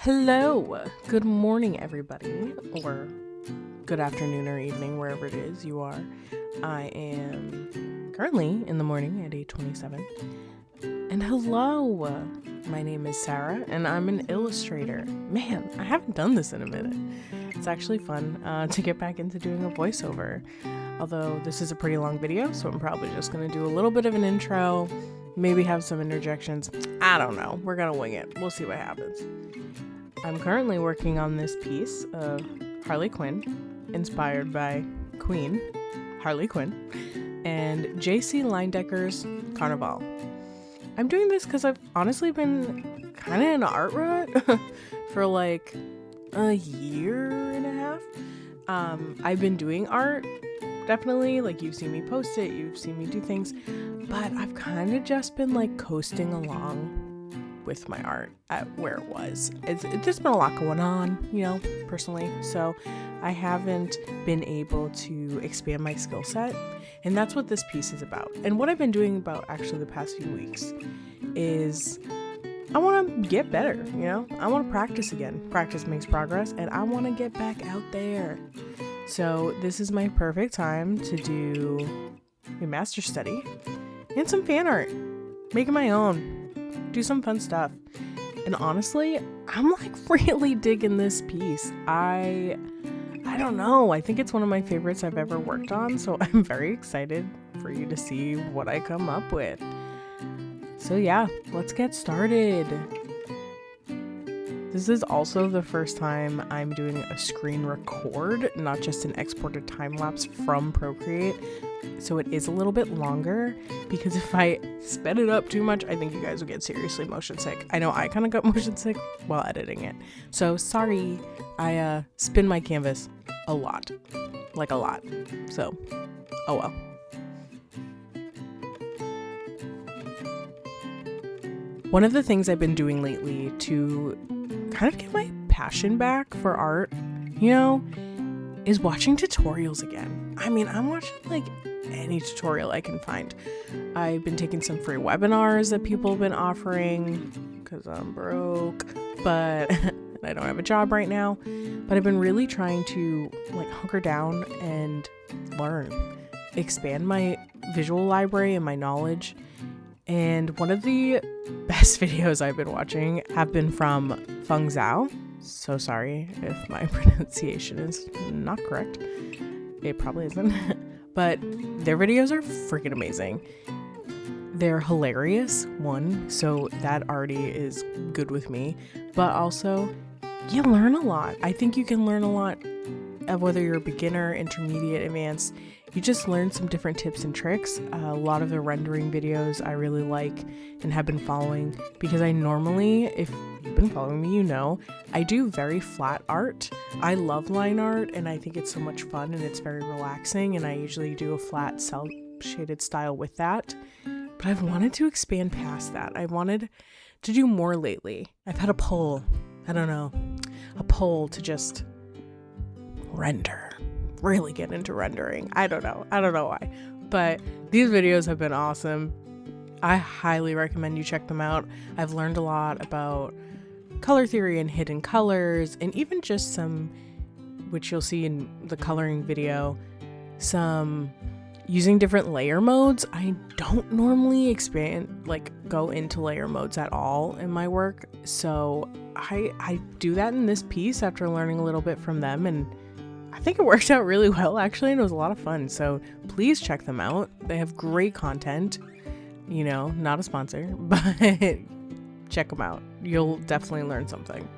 Hello, good morning everybody, or good afternoon or evening, wherever it is you are. I am currently in the morning at 8:27. And hello, my name is Sarah and I'm an illustrator. Man, I haven't done this in a minute. It's actually fun to get back into doing a voiceover. Although this is a pretty long video, so I'm probably just going to do a little bit of an intro, maybe have some interjections. I don't know. We're going to wing it. We'll see what happens. I'm currently working on this piece of Harley Quinn, inspired by Queen, Harley Quinn, and J.C. Leindecker's Carnival. I'm doing this because I've honestly been kind of in an art rut for like a year and a half. I've been doing art, definitely, like you've seen me post it, you've seen me do things, but I've kind of just been like coasting along with my art at where it was. There's been a lot going on, personally, so I haven't been able to expand my skill set, and that's what this piece is about. And what I've been doing about actually the past few weeks is I want to get better, I want to practice again. Practice makes progress, and I want to get back out there. So this is my perfect time to do a master study and some fan art, making my own, do some fun stuff. And honestly, I'm like really digging this piece. I don't know, I think it's one of my favorites I've ever worked on, so I'm very excited for you to see what I come up with. So yeah, let's get started. This is also the first time I'm doing a screen record, not just an exported time-lapse from Procreate. So it is a little bit longer, because if I sped it up too much, I think you guys will get seriously motion sick. I know I kind of got motion sick while editing it. So sorry, I spin my canvas a lot. Like a lot. So, oh well. One of the things I've been doing lately to kind of get my passion back for art, is watching tutorials again. I mean, I'm watching like any tutorial I can find. I've been taking some free webinars that people have been offering because I'm broke, but I don't have a job right now. But I've been really trying to like hunker down and learn, expand my visual library and my knowledge. And one of the best videos I've been watching have been from Feng Zhao. So sorry if my pronunciation is not correct. It probably isn't. But their videos are freaking amazing. They're hilarious, one, so that already is good with me. But also, you learn a lot. I think you can learn a lot of whether you're a beginner, intermediate, advanced. You just learn some different tips and tricks. A lot of the rendering videos I really like and have been following, because I normally, if you've been following me, I do very flat art. I love line art, and I think it's so much fun and it's very relaxing, and I usually do a flat cell shaded style with that. But I've wanted to expand past that. I wanted to do more lately. I've had a pull to just render. Really get into rendering. I don't know why, but these videos have been awesome. I highly recommend you check them out. I've learned a lot about color theory and hidden colors, and even just some, which you'll see in the coloring video, some using different layer modes. I don't normally go into layer modes at all in my work, so I do that in this piece after learning a little bit from them, and I think it worked out really well, actually, and it was a lot of fun. So please check them out. They have great content. Not a sponsor, but check them out. You'll definitely learn something.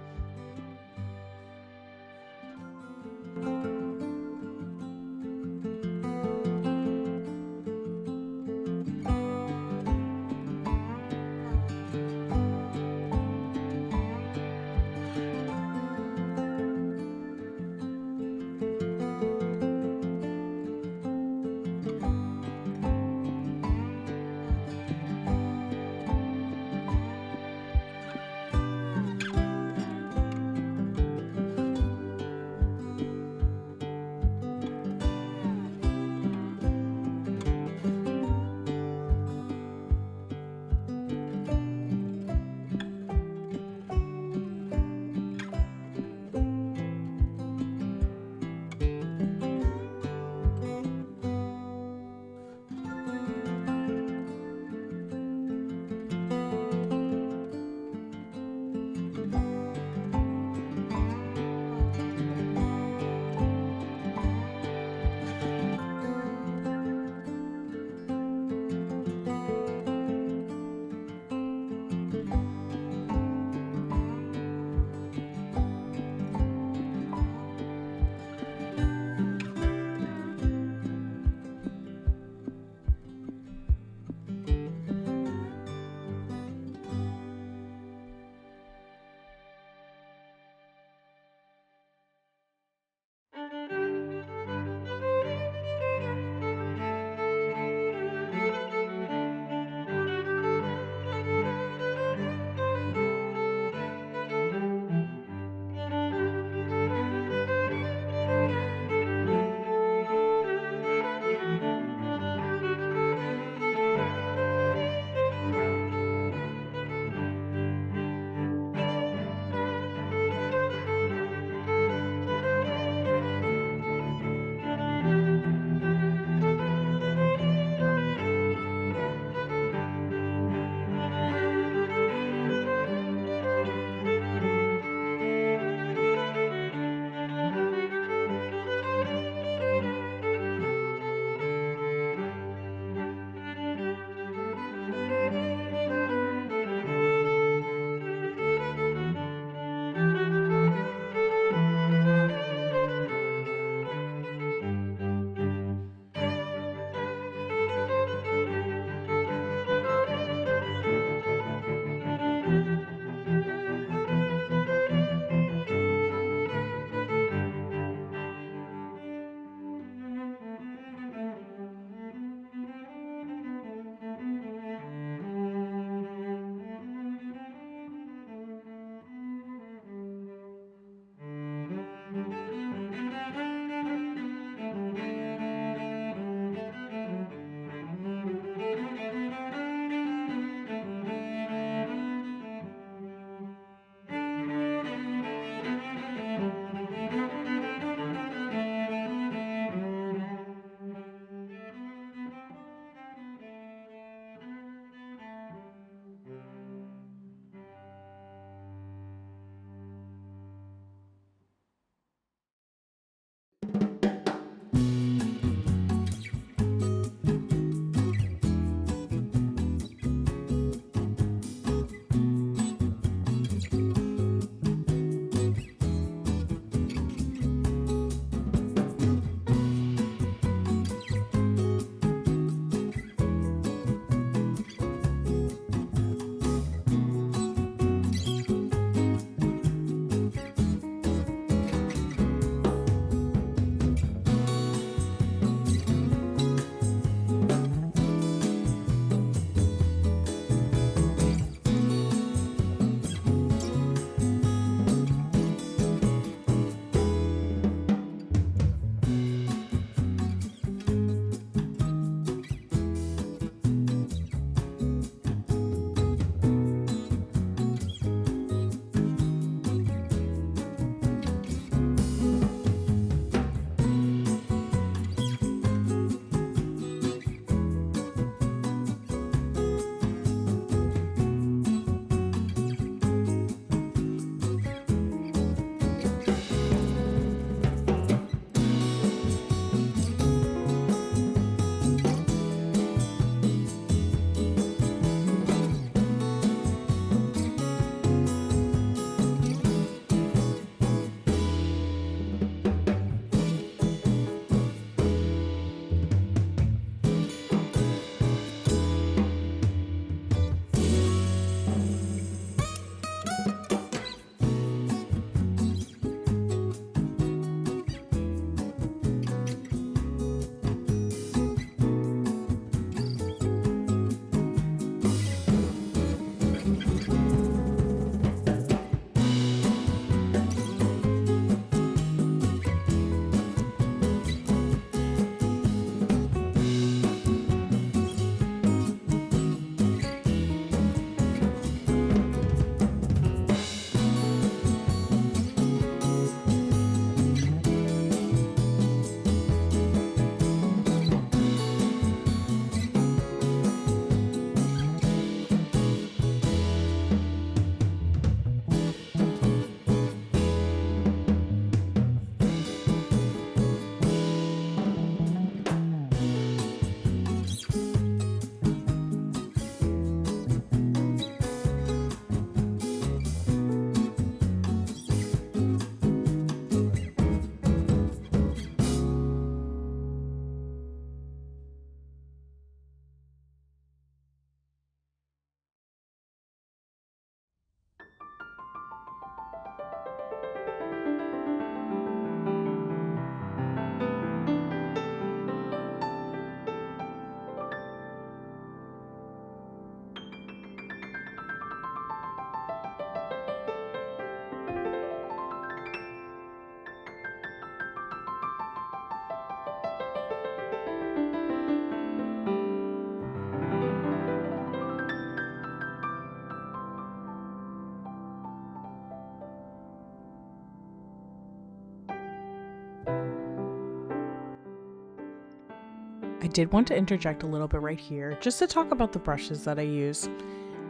I did want to interject a little bit right here just to talk about the brushes that I use,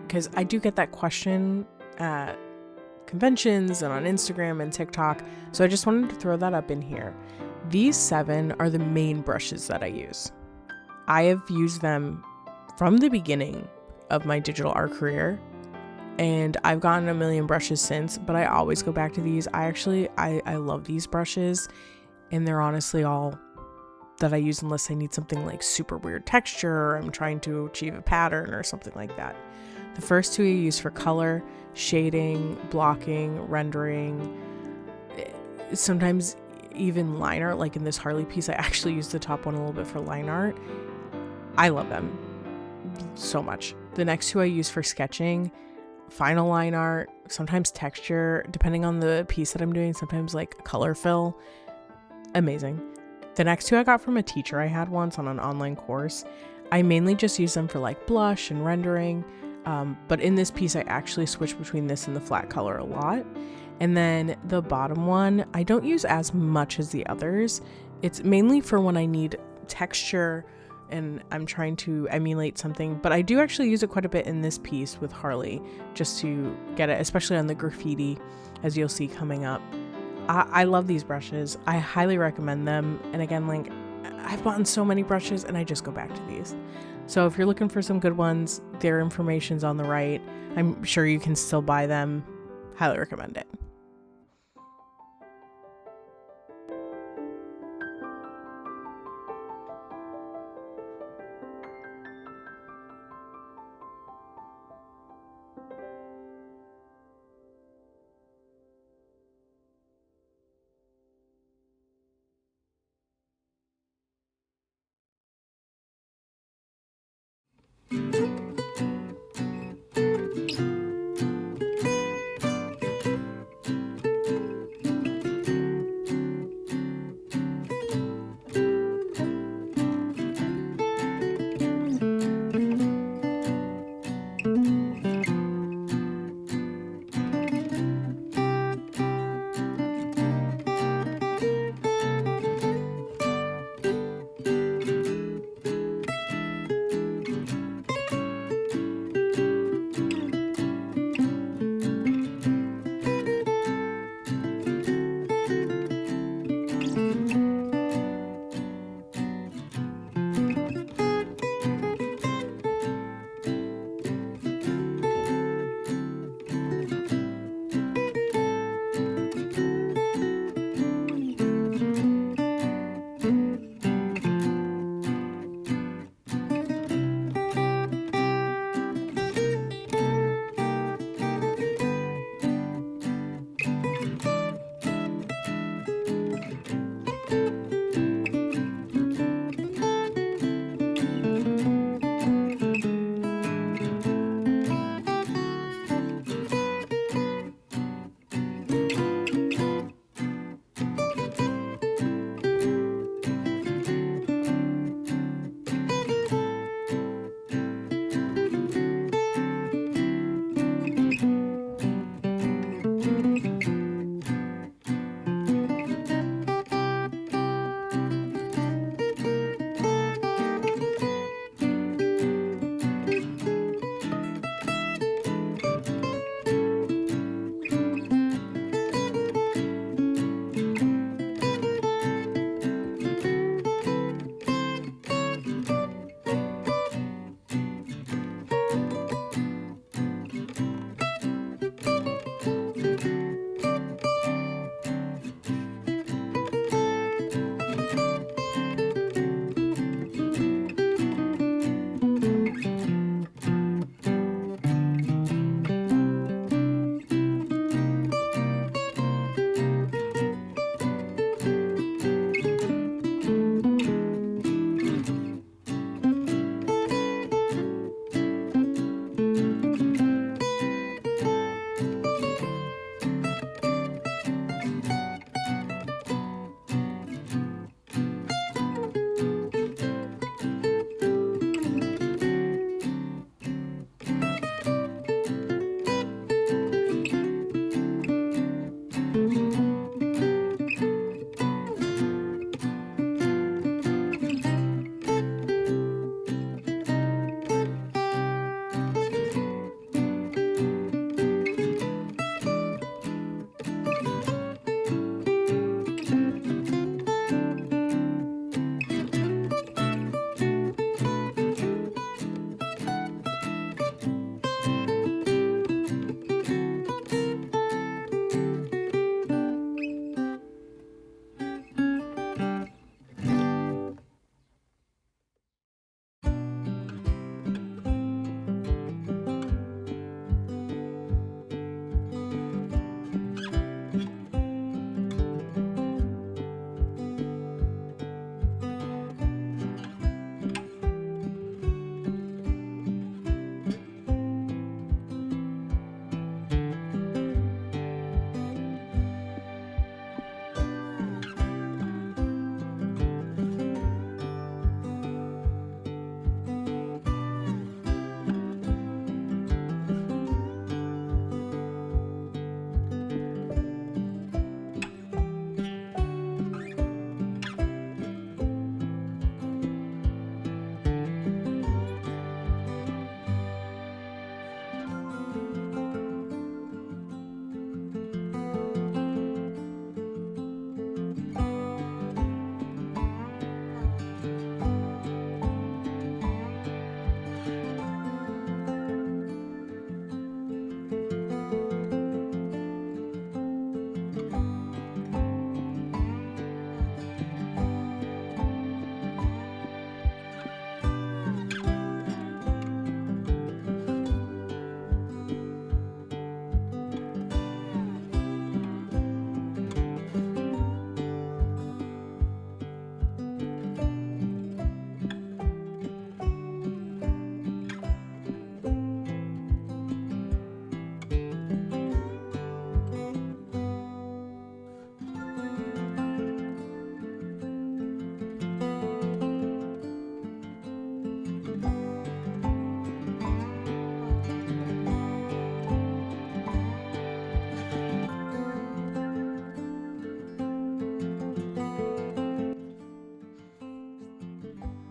because I do get that question at conventions and on Instagram and TikTok, so I just wanted to throw that up in here. These 7 are the main brushes that I use. I have used them from the beginning of my digital art career, and I've gotten a million brushes since, but I always go back to these. I love these brushes, and they're honestly all that I use unless I need something like super weird texture or I'm trying to achieve a pattern or something like that. The first 2 I use for color, shading, blocking, rendering, sometimes even line art. Like in this Harley piece, I actually use the top one a little bit for line art. I love them so much. The next 2 I use for sketching, final line art, sometimes texture, depending on the piece that I'm doing, sometimes like color fill. Amazing. The next 2 I got from a teacher I had once on an online course. I mainly just use them for like blush and rendering, but in this piece I actually switch between this and the flat color a lot. And then the bottom one I don't use as much as the others. It's mainly for when I need texture and I'm trying to emulate something, but I do actually use it quite a bit in this piece with Harley just to get it, especially on the graffiti, as you'll see coming up. I love these brushes. I highly recommend them. And again, like, I've bought so many brushes and I just go back to these. So if you're looking for some good ones, their information's on the right. I'm sure you can still buy them. Highly recommend it.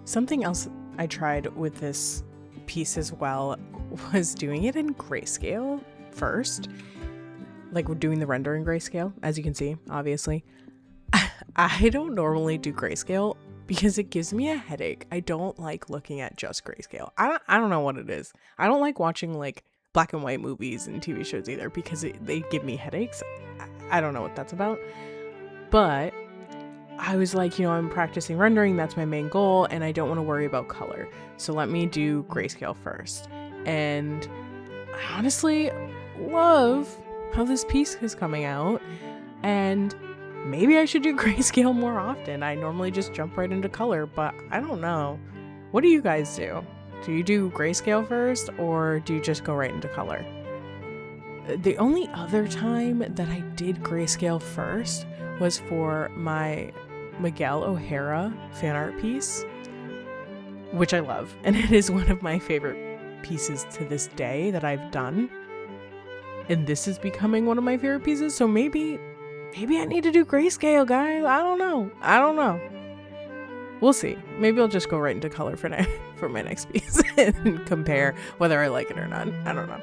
Something else I tried with this piece as well was doing it in grayscale first. Like, we're doing the render in grayscale, as you can see, obviously. I don't normally do grayscale because it gives me a headache. I don't like looking at just grayscale. I don't know what it is. I don't like watching like black and white movies and TV shows either because they give me headaches. I don't know what that's about. But I was like, I'm practicing rendering. That's my main goal. And I don't want to worry about color. So let me do grayscale first. And I honestly love how this piece is coming out. And maybe I should do grayscale more often. I normally just jump right into color, but I don't know. What do you guys do? Do you do grayscale first or do you just go right into color? The only other time that I did grayscale first was for my Miguel O'Hara fan art piece, which I love. And it is one of my favorite pieces to this day that I've done. And this is becoming one of my favorite pieces. So maybe I need to do grayscale, guys. I don't know. We'll see. Maybe I'll just go right into color for my next piece and compare whether I like it or not. I don't know.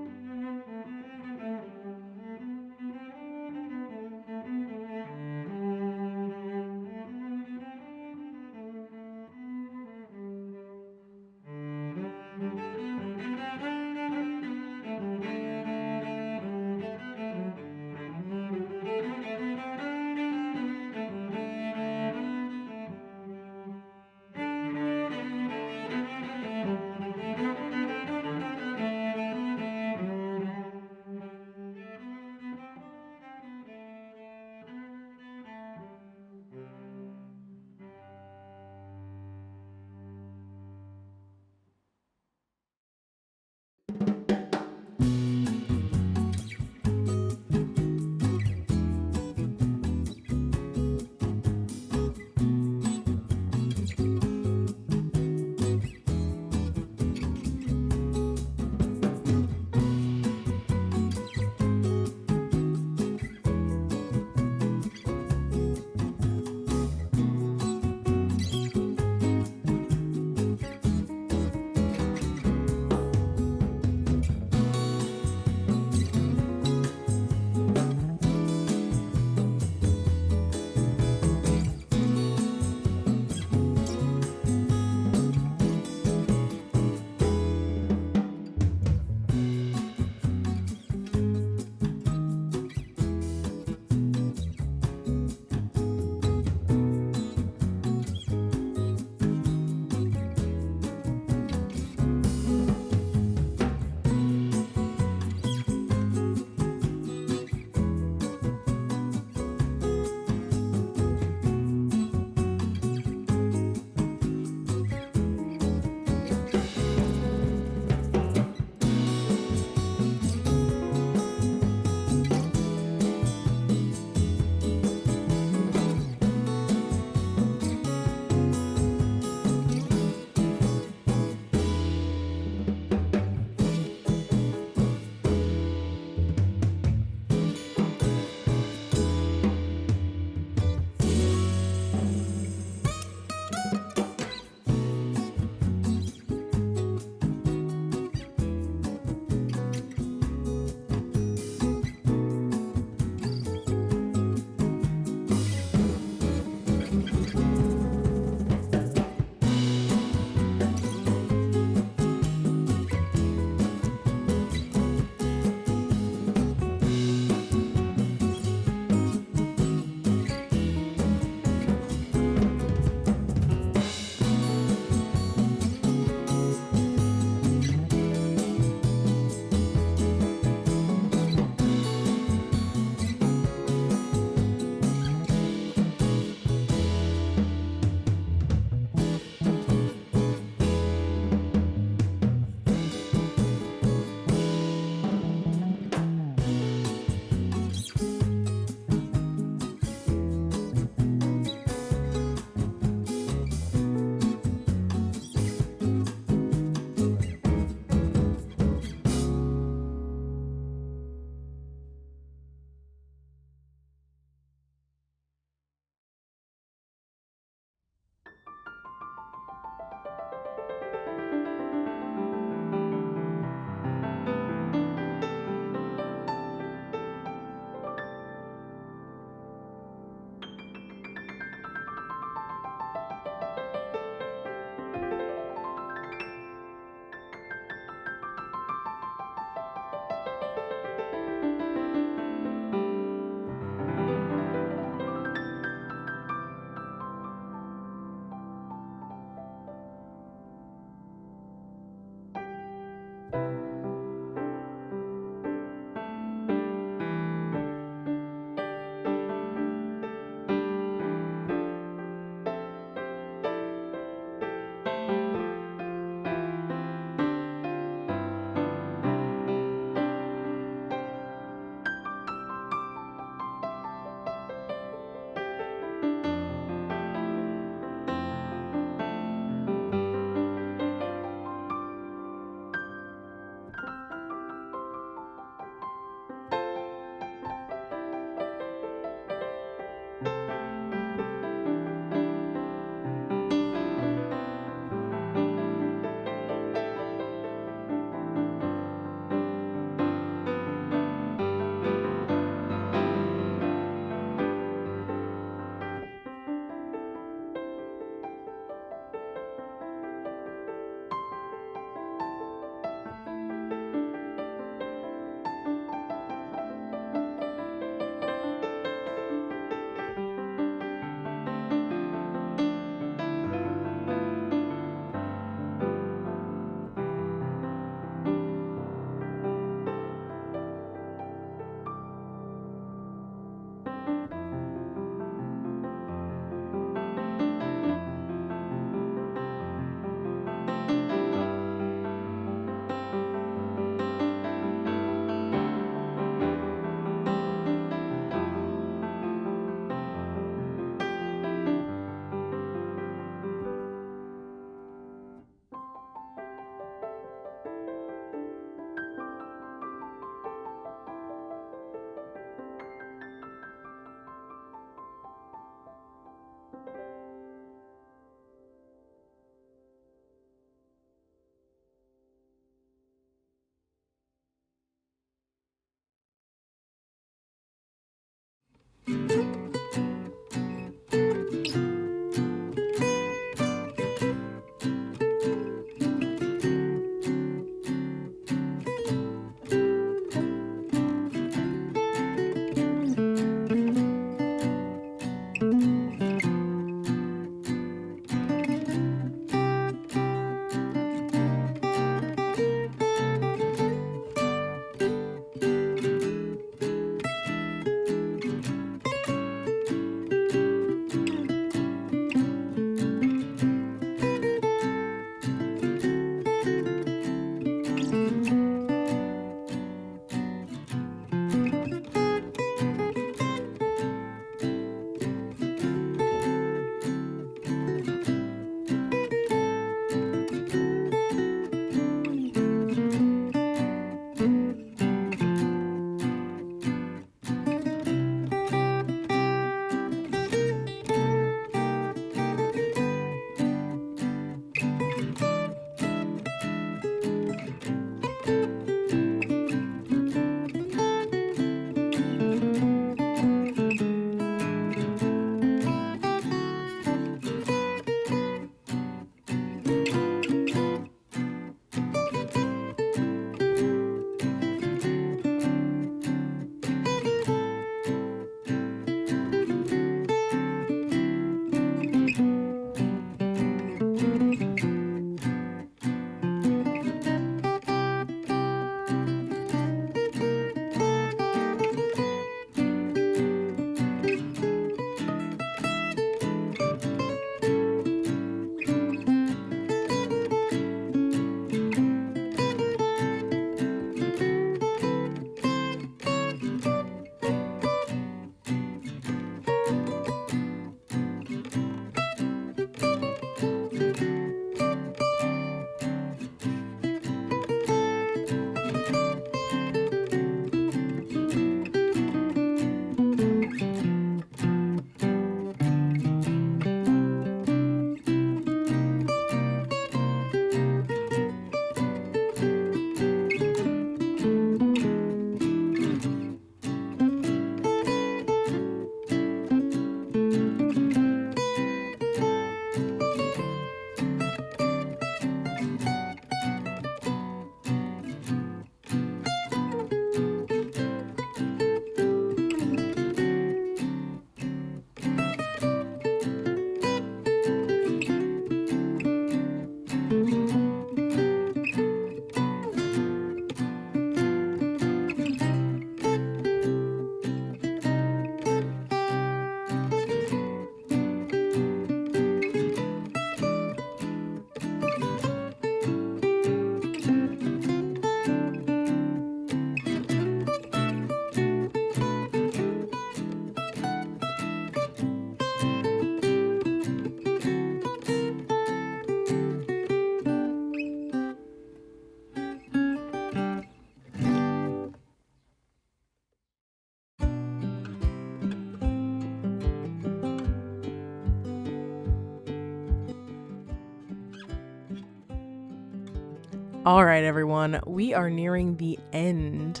All right, everyone, we are nearing the end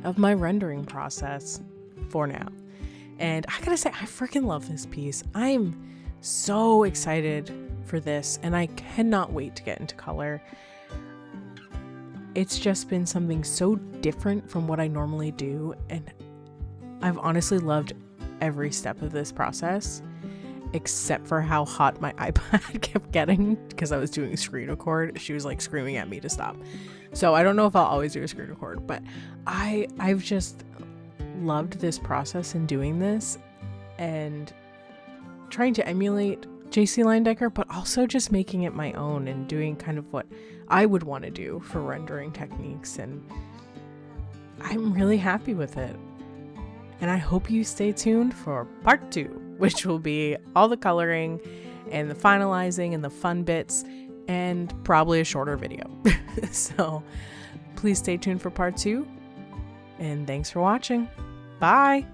of my rendering process for now. And I gotta say, I freaking love this piece. I'm so excited for this, and I cannot wait to get into color. It's just been something so different from what I normally do, and I've honestly loved every step of this process, except for how hot my iPad kept getting because I was doing a screen record. She was like screaming at me to stop. So I don't know if I'll always do a screen record, but I've just loved this process in doing this and trying to emulate JC Leyendecker, but also just making it my own and doing kind of what I would want to do for rendering techniques. And I'm really happy with it. And I hope you stay tuned for part 2, which will be all the coloring and the finalizing and the fun bits and probably a shorter video. So please stay tuned for part 2. And thanks for watching. Bye.